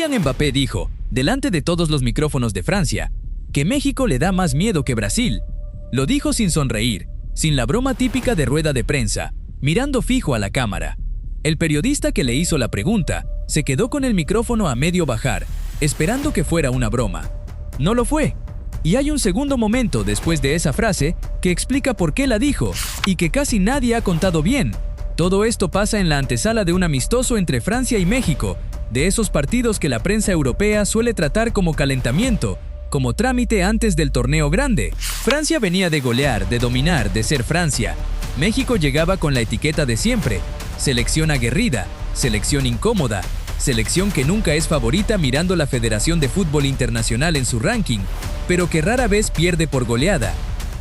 Kylian Mbappé dijo, delante de todos los micrófonos de Francia, que México le da más miedo que Brasil. Lo dijo sin sonreír, sin la broma típica de rueda de prensa, mirando fijo a la cámara. El periodista que le hizo la pregunta se quedó con el micrófono a medio bajar, esperando que fuera una broma. No lo fue. Y hay un segundo momento después de esa frase que explica por qué la dijo y que casi nadie ha contado bien. Todo esto pasa en la antesala de un amistoso entre Francia y México, de esos partidos que la prensa europea suele tratar como calentamiento, como trámite antes del torneo grande. Francia venía de golear, de dominar, de ser Francia. México llegaba con la etiqueta de siempre: selección aguerrida, selección incómoda, selección que nunca es favorita mirando la Federación de Fútbol Internacional en su ranking, pero que rara vez pierde por goleada.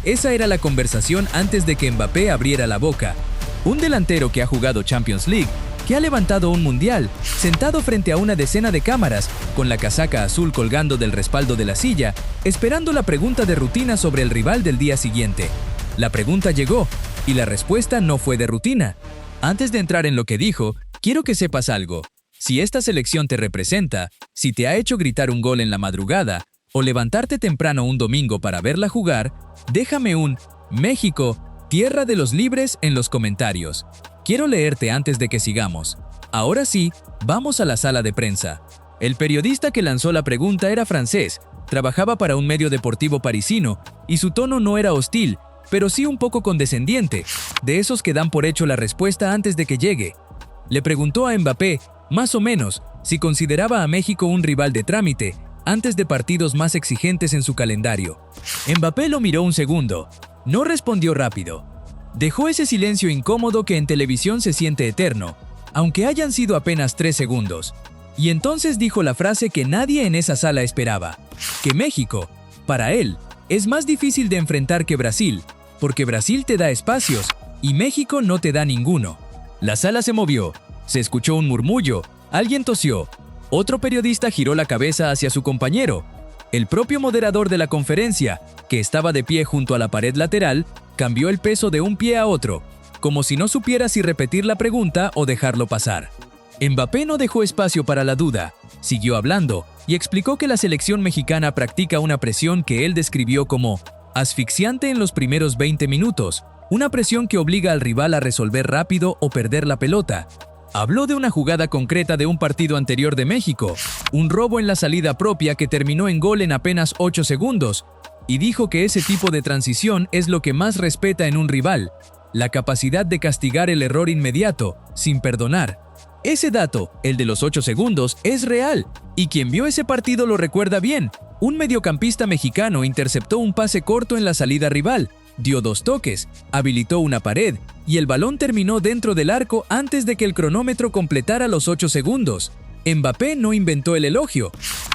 Esa era la conversación antes de que Mbappé abriera la boca. Un delantero que ha jugado Champions League, que ha levantado un mundial, sentado frente a una decena de cámaras, con la casaca azul colgando del respaldo de la silla, esperando la pregunta de rutina sobre el rival del día siguiente. La pregunta llegó, y la respuesta no fue de rutina. Antes de entrar en lo que dijo, quiero que sepas algo. Si esta selección te representa, si te ha hecho gritar un gol en la madrugada, o levantarte temprano un domingo para verla jugar, déjame un México, tierra de los libres en los comentarios. Quiero leerte antes de que sigamos. Ahora sí, vamos a la sala de prensa. El periodista que lanzó la pregunta era francés, trabajaba para un medio deportivo parisino, y su tono no era hostil, pero sí un poco condescendiente, de esos que dan por hecho la respuesta antes de que llegue. Le preguntó a Mbappé, más o menos, si consideraba a México un rival de trámite, antes de partidos más exigentes en su calendario. Mbappé lo miró un segundo. No respondió rápido. Dejó ese silencio incómodo que en televisión se siente eterno, aunque hayan sido apenas 3 segundos. Y entonces dijo la frase que nadie en esa sala esperaba, que México, para él, es más difícil de enfrentar que Brasil, porque Brasil te da espacios y México no te da ninguno. La sala se movió, se escuchó un murmullo, alguien tosió, otro periodista giró la cabeza hacia su compañero. El propio moderador de la conferencia, que estaba de pie junto a la pared lateral, cambió el peso de un pie a otro, como si no supiera si repetir la pregunta o dejarlo pasar. Mbappé no dejó espacio para la duda, siguió hablando y explicó que la selección mexicana practica una presión que él describió como asfixiante en los primeros 20 minutos, una presión que obliga al rival a resolver rápido o perder la pelota. Habló de una jugada concreta de un partido anterior de México, un robo en la salida propia que terminó en gol en apenas 8 segundos, y dijo que ese tipo de transición es lo que más respeta en un rival, la capacidad de castigar el error inmediato, sin perdonar. Ese dato, el de los 8 segundos, es real, y quien vio ese partido lo recuerda bien. Un mediocampista mexicano interceptó un pase corto en la salida rival, dio 2 toques, habilitó una pared, y el balón terminó dentro del arco antes de que el cronómetro completara los 8 segundos. Mbappé no inventó el elogio.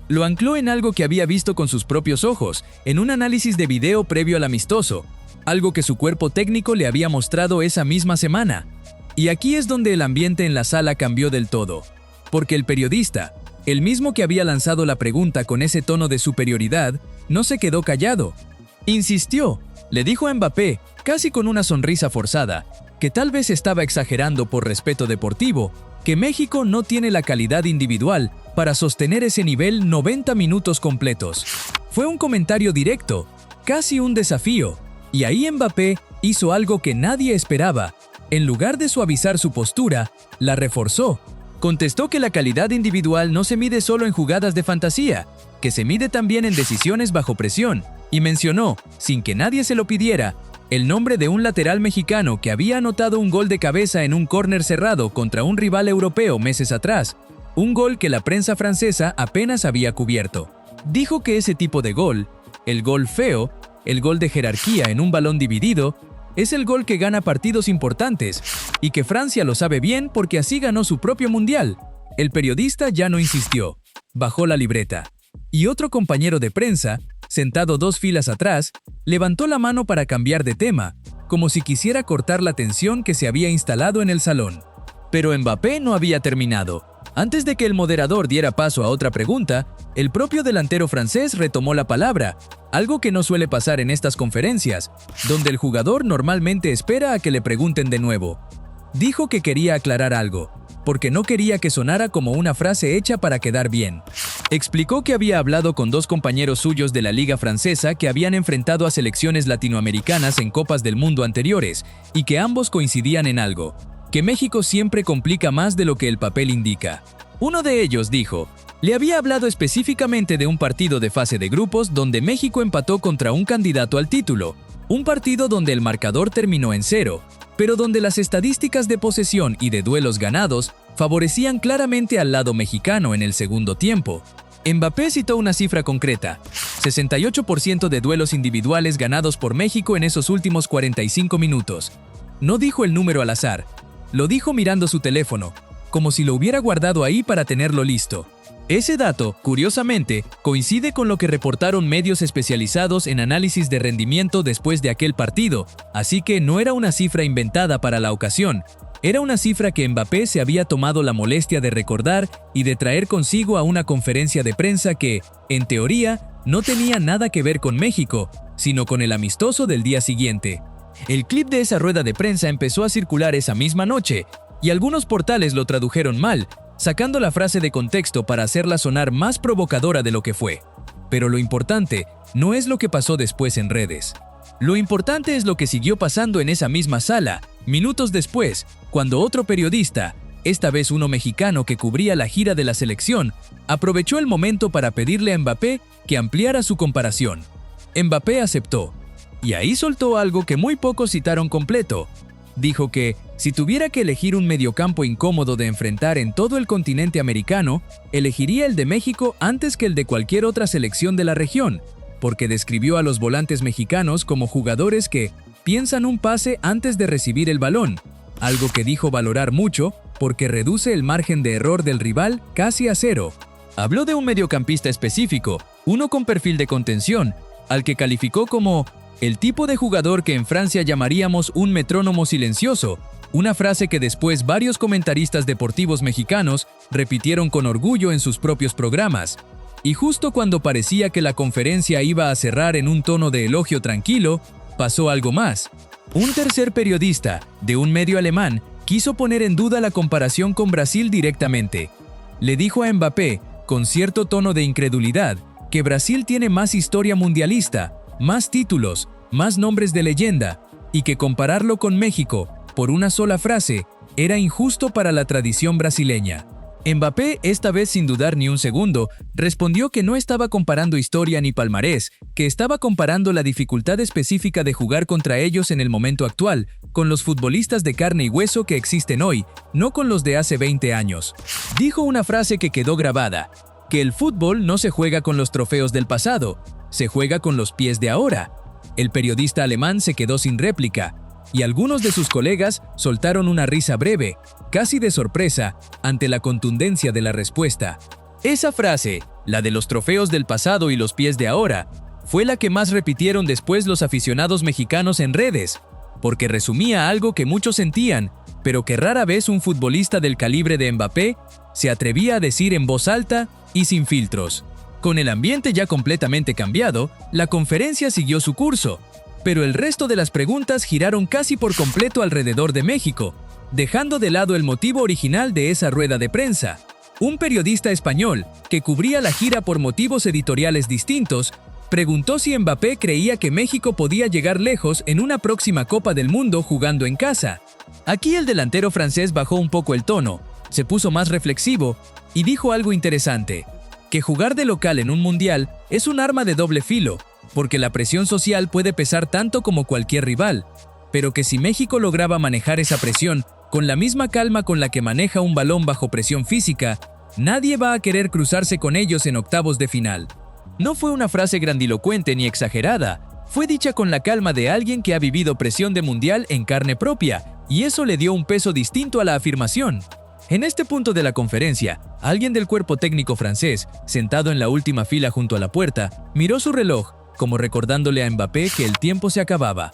Lo ancló en algo que había visto con sus propios ojos, en un análisis de video previo al amistoso, algo que su cuerpo técnico le había mostrado esa misma semana. Y aquí es donde el ambiente en la sala cambió del todo, porque el periodista, el mismo que había lanzado la pregunta con ese tono de superioridad, no se quedó callado. Insistió, le dijo a Mbappé, casi con una sonrisa forzada, que tal vez estaba exagerando por respeto deportivo, que México no tiene la calidad individual para sostener ese nivel 90 minutos completos. Fue un comentario directo, casi un desafío, y ahí Mbappé hizo algo que nadie esperaba. En lugar de suavizar su postura, la reforzó. Contestó que la calidad individual no se mide solo en jugadas de fantasía, que se mide también en decisiones bajo presión, y mencionó, sin que nadie se lo pidiera, el nombre de un lateral mexicano que había anotado un gol de cabeza en un córner cerrado contra un rival europeo meses atrás, un gol que la prensa francesa apenas había cubierto. Dijo que ese tipo de gol, el gol feo, el gol de jerarquía en un balón dividido, es el gol que gana partidos importantes, y que Francia lo sabe bien porque así ganó su propio mundial. El periodista ya no insistió, bajó la libreta. Y otro compañero de prensa, sentado 2 filas atrás, levantó la mano para cambiar de tema, como si quisiera cortar la tensión que se había instalado en el salón. Pero Mbappé no había terminado. Antes de que el moderador diera paso a otra pregunta, el propio delantero francés retomó la palabra, algo que no suele pasar en estas conferencias, donde el jugador normalmente espera a que le pregunten de nuevo. Dijo que quería aclarar algo. porque no quería que sonara como una frase hecha para quedar bien. Explicó que había hablado con dos compañeros suyos de la Liga Francesa que habían enfrentado a selecciones latinoamericanas en Copas del Mundo anteriores y que ambos coincidían en algo, que México siempre complica más de lo que el papel indica. Uno de ellos dijo, le había hablado específicamente de un partido de fase de grupos donde México empató contra un candidato al título, un partido donde el marcador terminó en 0, pero donde las estadísticas de posesión y de duelos ganados favorecían claramente al lado mexicano en el segundo tiempo. Mbappé citó una cifra concreta, 68% de duelos individuales ganados por México en esos últimos 45 minutos. No dijo el número al azar, lo dijo mirando su teléfono, como si lo hubiera guardado ahí para tenerlo listo. Ese dato, curiosamente, coincide con lo que reportaron medios especializados en análisis de rendimiento después de aquel partido, así que no era una cifra inventada para la ocasión, era una cifra que Mbappé se había tomado la molestia de recordar y de traer consigo a una conferencia de prensa que, en teoría, no tenía nada que ver con México, sino con el amistoso del día siguiente. El clip de esa rueda de prensa empezó a circular esa misma noche, y algunos portales lo tradujeron mal, sacando la frase de contexto para hacerla sonar más provocadora de lo que fue. Pero lo importante no es lo que pasó después en redes. Lo importante es lo que siguió pasando en esa misma sala, minutos después, cuando otro periodista, esta vez uno mexicano que cubría la gira de la selección, aprovechó el momento para pedirle a Mbappé que ampliara su comparación. Mbappé aceptó, y ahí soltó algo que muy pocos citaron completo. Dijo que, si tuviera que elegir un mediocampo incómodo de enfrentar en todo el continente americano, elegiría el de México antes que el de cualquier otra selección de la región, porque describió a los volantes mexicanos como jugadores que piensan un pase antes de recibir el balón, algo que dijo valorar mucho porque reduce el margen de error del rival casi a 0. Habló de un mediocampista específico, uno con perfil de contención, al que calificó como el tipo de jugador que en Francia llamaríamos un metrónomo silencioso, una frase que después varios comentaristas deportivos mexicanos repitieron con orgullo en sus propios programas. Y justo cuando parecía que la conferencia iba a cerrar en un tono de elogio tranquilo, pasó algo más. Un tercer periodista, de un medio alemán, quiso poner en duda la comparación con Brasil directamente. Le dijo a Mbappé, con cierto tono de incredulidad, que Brasil tiene más historia mundialista, más títulos, más nombres de leyenda, y que compararlo con México, por una sola frase, era injusto para la tradición brasileña. Mbappé, esta vez sin dudar ni un segundo, respondió que no estaba comparando historia ni palmarés, que estaba comparando la dificultad específica de jugar contra ellos en el momento actual, con los futbolistas de carne y hueso que existen hoy, no con los de hace 20 años. Dijo una frase que quedó grabada, que el fútbol no se juega con los trofeos del pasado, se juega con los pies de ahora. El periodista alemán se quedó sin réplica, y algunos de sus colegas soltaron una risa breve, casi de sorpresa, ante la contundencia de la respuesta. Esa frase, la de los trofeos del pasado y los pies de ahora, fue la que más repitieron después los aficionados mexicanos en redes, porque resumía algo que muchos sentían, pero que rara vez un futbolista del calibre de Mbappé se atrevía a decir en voz alta y sin filtros. Con el ambiente ya completamente cambiado, la conferencia siguió su curso, pero el resto de las preguntas giraron casi por completo alrededor de México, dejando de lado el motivo original de esa rueda de prensa. Un periodista español, que cubría la gira por motivos editoriales distintos, preguntó si Mbappé creía que México podía llegar lejos en una próxima Copa del Mundo jugando en casa. Aquí el delantero francés bajó un poco el tono, se puso más reflexivo y dijo algo interesante, que jugar de local en un mundial es un arma de doble filo, porque la presión social puede pesar tanto como cualquier rival, pero que si México lograba manejar esa presión con la misma calma con la que maneja un balón bajo presión física, nadie va a querer cruzarse con ellos en octavos de final. No fue una frase grandilocuente ni exagerada, fue dicha con la calma de alguien que ha vivido presión de mundial en carne propia, y eso le dio un peso distinto a la afirmación. En este punto de la conferencia, alguien del cuerpo técnico francés, sentado en la última fila junto a la puerta, miró su reloj, como recordándole a Mbappé que el tiempo se acababa.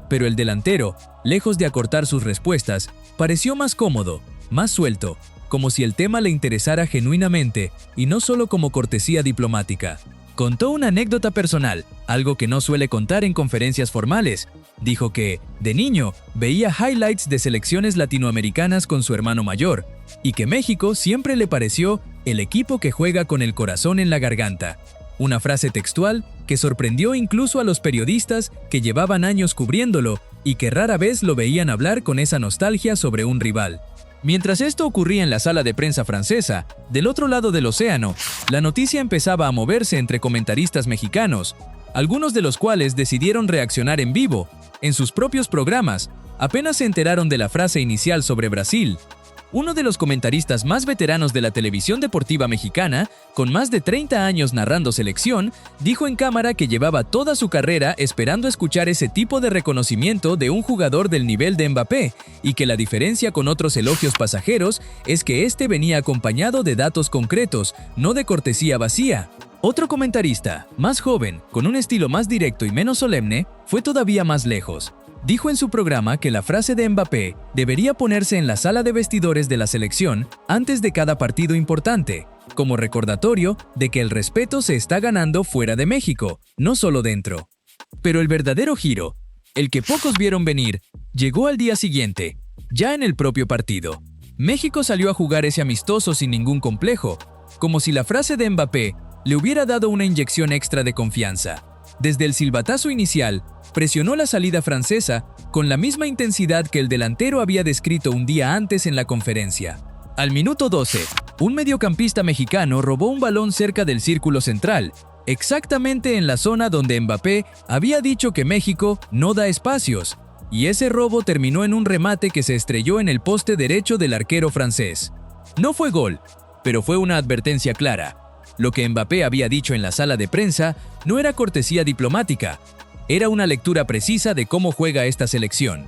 Pero el delantero, lejos de acortar sus respuestas, pareció más cómodo, más suelto, como si el tema le interesara genuinamente y no solo como cortesía diplomática. Contó una anécdota personal, algo que no suele contar en conferencias formales. Dijo que, de niño, veía highlights de selecciones latinoamericanas con su hermano mayor, y que México siempre le pareció el equipo que juega con el corazón en la garganta. Una frase textual que sorprendió incluso a los periodistas que llevaban años cubriéndolo y que rara vez lo veían hablar con esa nostalgia sobre un rival. Mientras esto ocurría en la sala de prensa francesa, del otro lado del océano, la noticia empezaba a moverse entre comentaristas mexicanos, algunos de los cuales decidieron reaccionar en vivo, en sus propios programas, apenas se enteraron de la frase inicial sobre Brasil. Uno de los comentaristas más veteranos de la televisión deportiva mexicana, con más de 30 años narrando selección, dijo en cámara que llevaba toda su carrera esperando escuchar ese tipo de reconocimiento de un jugador del nivel de Mbappé, y que la diferencia con otros elogios pasajeros es que este venía acompañado de datos concretos, no de cortesía vacía. Otro comentarista, más joven, con un estilo más directo y menos solemne, fue todavía más lejos. Dijo en su programa que la frase de Mbappé debería ponerse en la sala de vestidores de la selección antes de cada partido importante, como recordatorio de que el respeto se está ganando fuera de México, no solo dentro. Pero el verdadero giro, el que pocos vieron venir, llegó al día siguiente, ya en el propio partido. México salió a jugar ese amistoso sin ningún complejo, como si la frase de Mbappé le hubiera dado una inyección extra de confianza. Desde el silbatazo inicial, presionó la salida francesa con la misma intensidad que el delantero había descrito un día antes en la conferencia. Al minuto 12, un mediocampista mexicano robó un balón cerca del círculo central, exactamente en la zona donde Mbappé había dicho que México no da espacios, y ese robo terminó en un remate que se estrelló en el poste derecho del arquero francés. No fue gol, pero fue una advertencia clara. Lo que Mbappé había dicho en la sala de prensa no era cortesía diplomática, era una lectura precisa de cómo juega esta selección.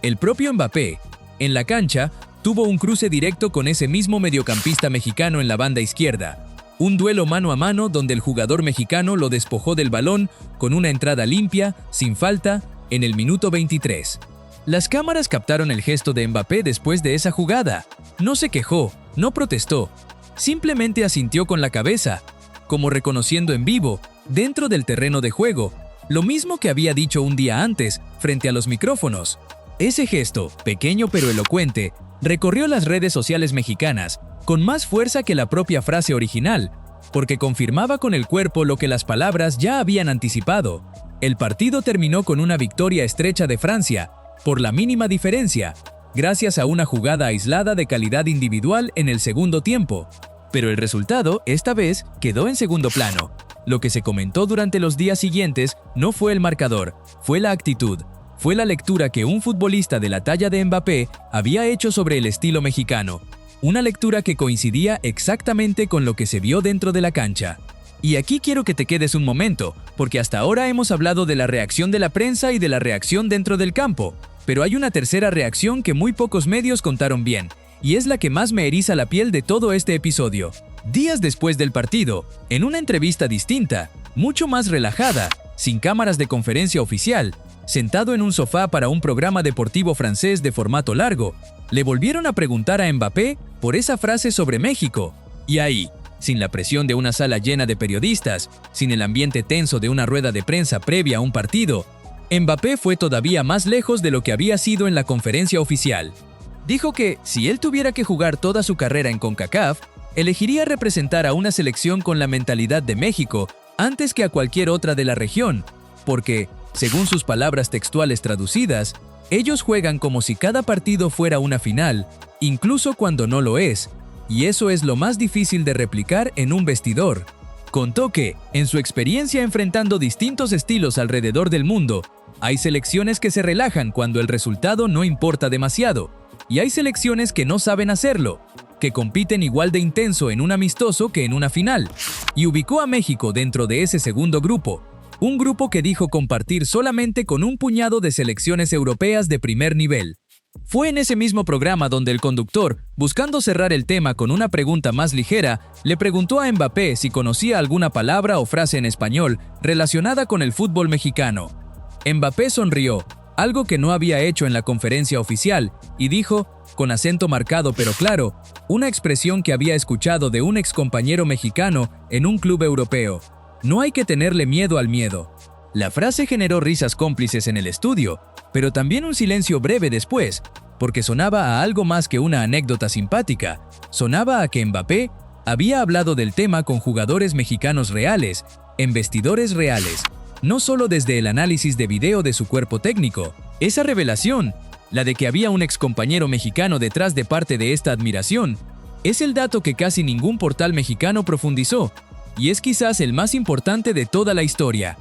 El propio Mbappé, en la cancha, tuvo un cruce directo con ese mismo mediocampista mexicano en la banda izquierda, un duelo mano a mano donde el jugador mexicano lo despojó del balón con una entrada limpia, sin falta, en el minuto 23. Las cámaras captaron el gesto de Mbappé después de esa jugada. No se quejó, no protestó. Simplemente asintió con la cabeza, como reconociendo en vivo, dentro del terreno de juego, lo mismo que había dicho un día antes, frente a los micrófonos. Ese gesto, pequeño pero elocuente, recorrió las redes sociales mexicanas, con más fuerza que la propia frase original, porque confirmaba con el cuerpo lo que las palabras ya habían anticipado. El partido terminó con una victoria estrecha de Francia, por la mínima diferencia, gracias a una jugada aislada de calidad individual en el segundo tiempo. Pero el resultado, esta vez, quedó en segundo plano. Lo que se comentó durante los días siguientes no fue el marcador, fue la actitud, fue la lectura que un futbolista de la talla de Mbappé había hecho sobre el estilo mexicano. Una lectura que coincidía exactamente con lo que se vio dentro de la cancha. Y aquí quiero que te quedes un momento, porque hasta ahora hemos hablado de la reacción de la prensa y de la reacción dentro del campo. Pero hay una tercera reacción que muy pocos medios contaron bien, y es la que más me eriza la piel de todo este episodio. Días después del partido, en una entrevista distinta, mucho más relajada, sin cámaras de conferencia oficial, sentado en un sofá para un programa deportivo francés de formato largo, le volvieron a preguntar a Mbappé por esa frase sobre México. Y ahí, sin la presión de una sala llena de periodistas, sin el ambiente tenso de una rueda de prensa previa a un partido, Mbappé fue todavía más lejos de lo que había sido en la conferencia oficial. Dijo que, si él tuviera que jugar toda su carrera en CONCACAF, elegiría representar a una selección con la mentalidad de México antes que a cualquier otra de la región, porque, según sus palabras textuales traducidas, ellos juegan como si cada partido fuera una final, incluso cuando no lo es, y eso es lo más difícil de replicar en un vestidor. Contó que, en su experiencia enfrentando distintos estilos alrededor del mundo, hay selecciones que se relajan cuando el resultado no importa demasiado, y hay selecciones que no saben hacerlo, que compiten igual de intenso en un amistoso que en una final, y ubicó a México dentro de ese segundo grupo, un grupo que dijo compartir solamente con un puñado de selecciones europeas de primer nivel. Fue en ese mismo programa donde el conductor, buscando cerrar el tema con una pregunta más ligera, le preguntó a Mbappé si conocía alguna palabra o frase en español relacionada con el fútbol mexicano. Mbappé sonrió, algo que no había hecho en la conferencia oficial, y dijo, con acento marcado pero claro, una expresión que había escuchado de un excompañero mexicano en un club europeo. No hay que tenerle miedo al miedo. La frase generó risas cómplices en el estudio, pero también un silencio breve después, porque sonaba a algo más que una anécdota simpática. Sonaba a que Mbappé había hablado del tema con jugadores mexicanos reales, en vestidores reales, no solo desde el análisis de video de su cuerpo técnico. Esa revelación, la de que había un excompañero mexicano detrás de parte de esta admiración, es el dato que casi ningún portal mexicano profundizó, y es quizás el más importante de toda la historia,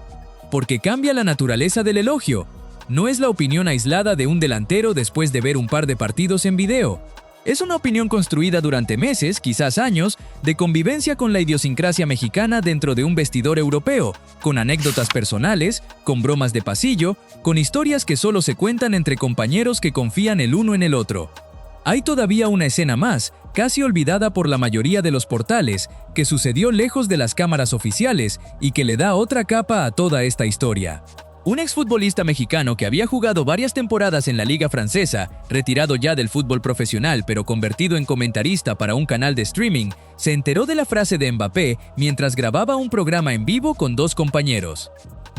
porque cambia la naturaleza del elogio. No es la opinión aislada de un delantero después de ver un par de partidos en video. Es una opinión construida durante meses, quizás años, de convivencia con la idiosincrasia mexicana dentro de un vestidor europeo, con anécdotas personales, con bromas de pasillo, con historias que solo se cuentan entre compañeros que confían el uno en el otro. Hay todavía una escena más, casi olvidada por la mayoría de los portales, que sucedió lejos de las cámaras oficiales y que le da otra capa a toda esta historia. Un exfutbolista mexicano que había jugado varias temporadas en la liga francesa, retirado ya del fútbol profesional pero convertido en comentarista para un canal de streaming, se enteró de la frase de Mbappé mientras grababa un programa en vivo con dos compañeros.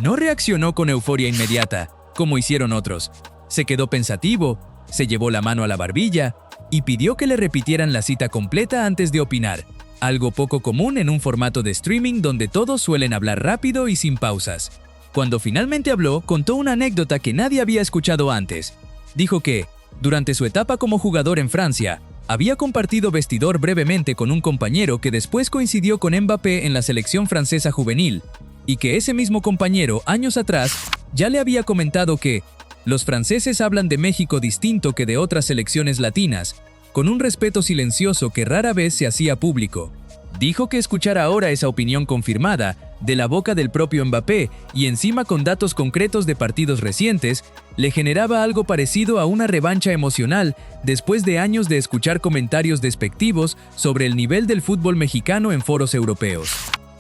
No reaccionó con euforia inmediata, como hicieron otros. Se quedó pensativo, se llevó la mano a la barbilla y pidió que le repitieran la cita completa antes de opinar, algo poco común en un formato de streaming donde todos suelen hablar rápido y sin pausas. Cuando finalmente habló, contó una anécdota que nadie había escuchado antes. Dijo que, durante su etapa como jugador en Francia, había compartido vestidor brevemente con un compañero que después coincidió con Mbappé en la selección francesa juvenil, y que ese mismo compañero, años atrás, ya le había comentado que los franceses hablan de México distinto que de otras selecciones latinas, con un respeto silencioso que rara vez se hacía público. Dijo que escuchar ahora esa opinión confirmada, de la boca del propio Mbappé y encima con datos concretos de partidos recientes, le generaba algo parecido a una revancha emocional después de años de escuchar comentarios despectivos sobre el nivel del fútbol mexicano en foros europeos.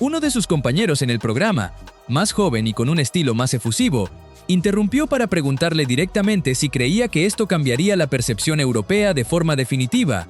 Uno de sus compañeros en el programa, más joven y con un estilo más efusivo, interrumpió para preguntarle directamente si creía que esto cambiaría la percepción europea de forma definitiva.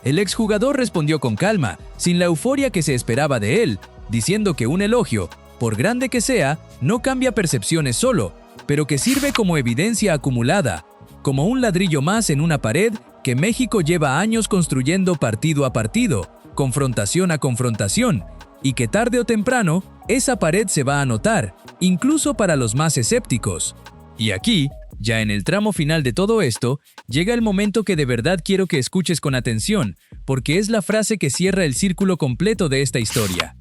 El exjugador respondió con calma, sin la euforia que se esperaba de él, diciendo que un elogio, por grande que sea, no cambia percepciones solo, pero que sirve como evidencia acumulada, como un ladrillo más en una pared que México lleva años construyendo partido a partido, confrontación a confrontación, y que tarde o temprano esa pared se va a notar, incluso para los más escépticos. Y aquí, ya en el tramo final de todo esto, llega el momento que de verdad quiero que escuches con atención, porque es la frase que cierra el círculo completo de esta historia.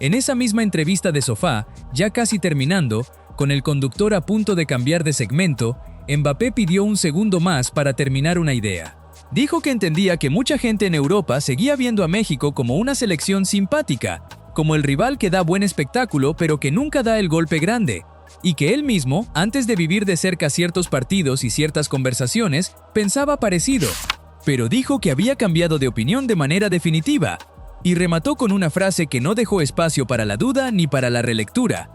En esa misma entrevista de sofá, ya casi terminando, con el conductor a punto de cambiar de segmento, Mbappé pidió un segundo más para terminar una idea. Dijo que entendía que mucha gente en Europa seguía viendo a México como una selección simpática, como el rival que da buen espectáculo pero que nunca da el golpe grande, y que él mismo, antes de vivir de cerca ciertos partidos y ciertas conversaciones, pensaba parecido, pero dijo que había cambiado de opinión de manera definitiva, y remató con una frase que no dejó espacio para la duda ni para la relectura.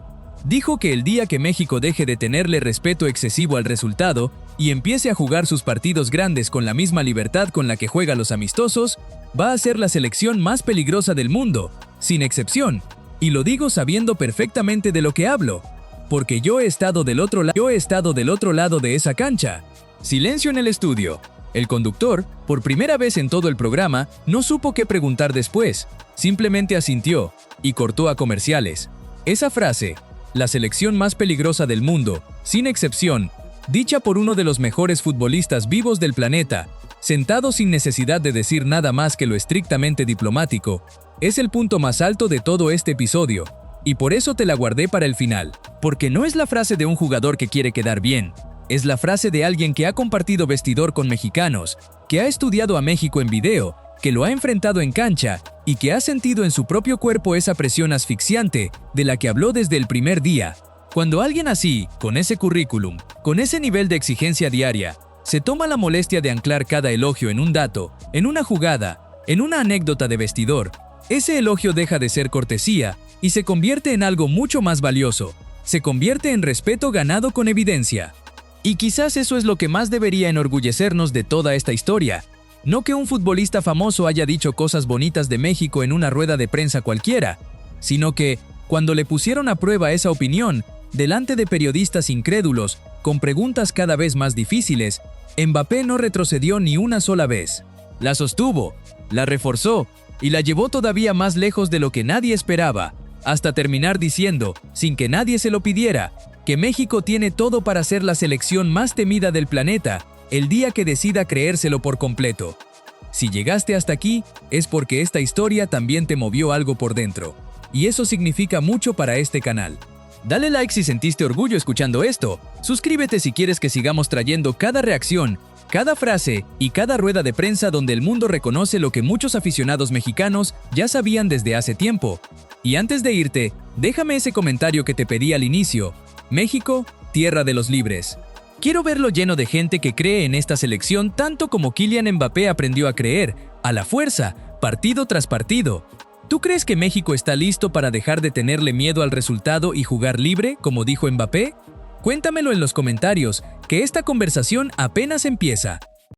Dijo que el día que México deje de tenerle respeto excesivo al resultado y empiece a jugar sus partidos grandes con la misma libertad con la que juega los amistosos, va a ser la selección más peligrosa del mundo, sin excepción, y lo digo sabiendo perfectamente de lo que hablo, porque yo he estado del otro lado de esa cancha. Silencio en el estudio. El conductor, por primera vez en todo el programa, no supo qué preguntar después, simplemente asintió y cortó a comerciales. Esa frase, la selección más peligrosa del mundo, sin excepción, dicha por uno de los mejores futbolistas vivos del planeta, sentado sin necesidad de decir nada más que lo estrictamente diplomático, es el punto más alto de todo este episodio, y por eso te la guardé para el final, porque no es la frase de un jugador que quiere quedar bien, es la frase de alguien que ha compartido vestidor con mexicanos, que ha estudiado a México en video, que lo ha enfrentado en cancha y que ha sentido en su propio cuerpo esa presión asfixiante de la que habló desde el primer día. Cuando alguien así, con ese currículum, con ese nivel de exigencia diaria, se toma la molestia de anclar cada elogio en un dato, en una jugada, en una anécdota de vestidor, ese elogio deja de ser cortesía y se convierte en algo mucho más valioso, se convierte en respeto ganado con evidencia. Y quizás eso es lo que más debería enorgullecernos de toda esta historia. No que un futbolista famoso haya dicho cosas bonitas de México en una rueda de prensa cualquiera, sino que, Cuando le pusieron a prueba esa opinión, delante de periodistas incrédulos, con preguntas cada vez más difíciles, Mbappé no retrocedió ni una sola vez. La sostuvo, la reforzó y la llevó todavía más lejos de lo que nadie esperaba, hasta terminar diciendo, sin que nadie se lo pidiera, que México tiene todo para ser la selección más temida del planeta el día que decida creérselo por completo. Si llegaste hasta aquí, es porque esta historia también te movió algo por dentro, y eso significa mucho para este canal. Dale like si sentiste orgullo escuchando esto, suscríbete si quieres que sigamos trayendo cada reacción, cada frase y cada rueda de prensa donde el mundo reconoce lo que muchos aficionados mexicanos ya sabían desde hace tiempo. Y antes de irte, déjame ese comentario que te pedí al inicio: México, tierra de los libres. Quiero verlo lleno de gente que cree en esta selección tanto como Kylian Mbappé aprendió a creer, a la fuerza, partido tras partido. ¿Tú crees que México está listo para dejar de tenerle miedo al resultado y jugar libre, como dijo Mbappé? Cuéntamelo en los comentarios, que esta conversación apenas empieza.